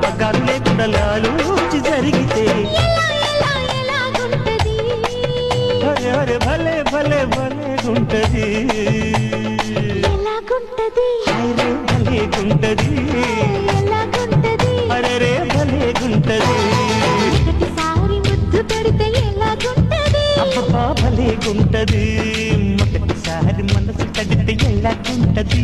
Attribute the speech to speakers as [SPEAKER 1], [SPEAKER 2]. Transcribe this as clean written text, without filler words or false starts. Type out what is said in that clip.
[SPEAKER 1] పగ్గాలు లేకుండా లాలూచి జరిగితే భలే భలే భలే గుంటది భలే గుంటది అరే భలే గుంటది అబ్బా భలే గుంటది మొదటిసారి మనసు కడితే ఎలా గుంటది